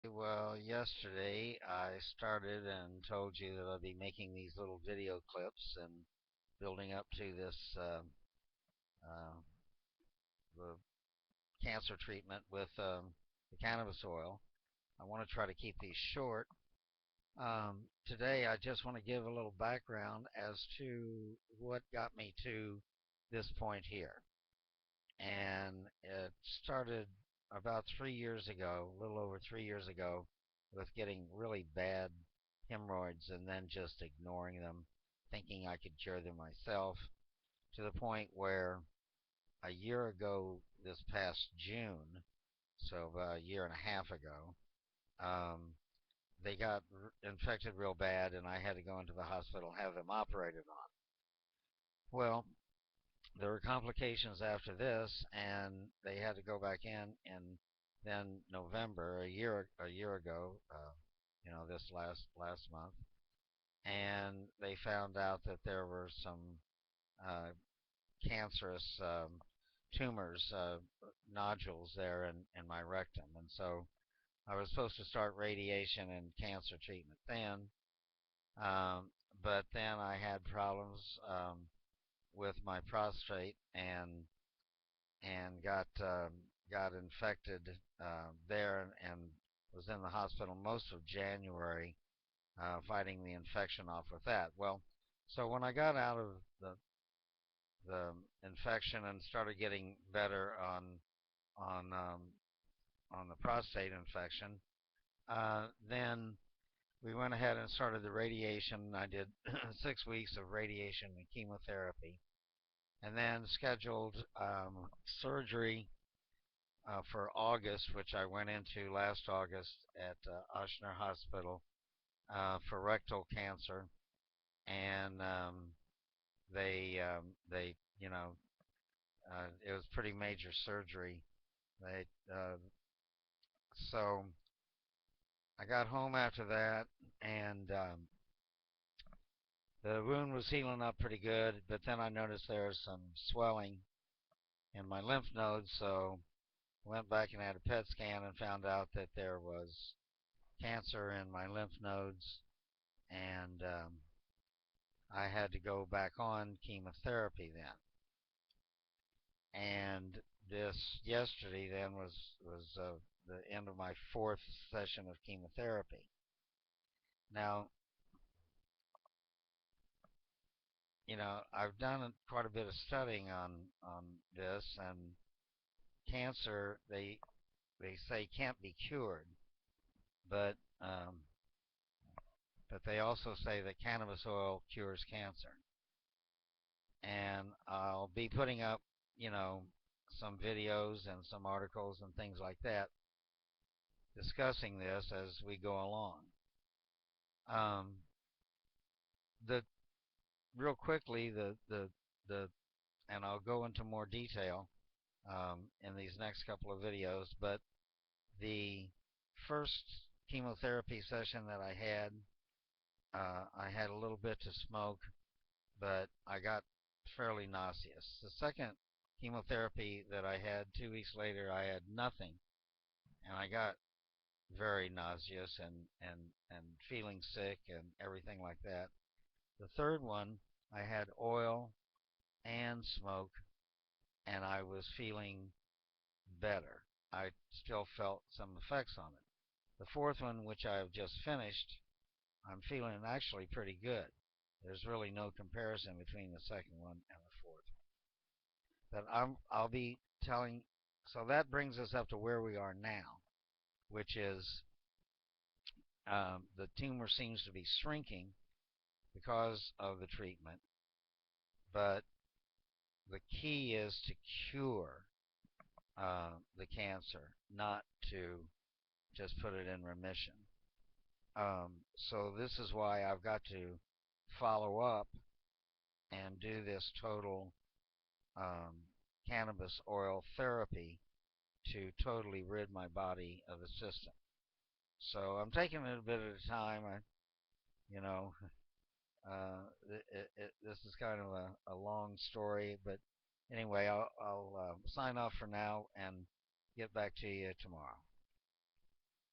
Well, yesterday I started and told you that I'd be making these little video clips and building up to this uh, the cancer treatment with the cannabis oil. I want to try to keep these short. Today I just want to give a little background as to what got me to this point here. And it started about 3 years ago, a little over 3 years ago, with getting really bad hemorrhoids and then just ignoring them, thinking I could cure them myself, to the point where a year ago, this past June, so about a year and a half ago, um, they got infected real bad, and I had to go into the hospital and have them operated on. Well, there were complications after this, and they had to go back in then November, a year ago, this last month, and they found out that there were some uh, cancerous tumors, nodules there in my rectum, and so I was supposed to start radiation and cancer treatment then, um, but then I had problems with my prostate and got infected there and was in the hospital most of January fighting the infection off with that. Well, so when I got out of the infection and started getting better on um, on the prostate infection, then we went ahead and started the radiation. I did 6 weeks of radiation and chemotherapy, and then scheduled surgery for August, which I went into last August at Ochsner Hospital for rectal cancer, and they it was pretty major surgery. They so I got home after that, and the wound was healing up pretty good, but then I noticed there was some swelling in my lymph nodes, so went back and had a PET scan and found out that there was cancer in my lymph nodes, and I had to go back on chemotherapy then. And this yesterday then was the end of my fourth session of chemotherapy. Now, I've done quite a bit of studying on this, and cancer they say can't be cured, but um, but they also say that cannabis oil cures cancer. And I'll be putting up, you know, some videos and some articles and things like that discussing this as we go along. Um, the real quickly the and I'll go into more detail in these next couple of videos, but the first chemotherapy session that I had a little bit to smoke, but I got fairly nauseous. The second chemotherapy that I had 2 weeks later, I had nothing, and I got very nauseous and feeling sick and everything like that. The third one, I had oil and smoke, and I was feeling better. I still felt some effects on it. The fourth one, which I have just finished, I'm feeling actually pretty good. There's really no comparison between the second one and the fourth one. But I'll be telling. So that brings us up to where we are now, which is the tumor seems to be shrinking because of the treatment, but the key is to cure the cancer, not to just put it in remission. So this is why I've got to follow up and do this total um, cannabis oil therapy to totally rid my body of the system. So I'm taking it a bit at a time. You know, this is kind of a long story, but anyway, I'll sign off for now and get back to you tomorrow.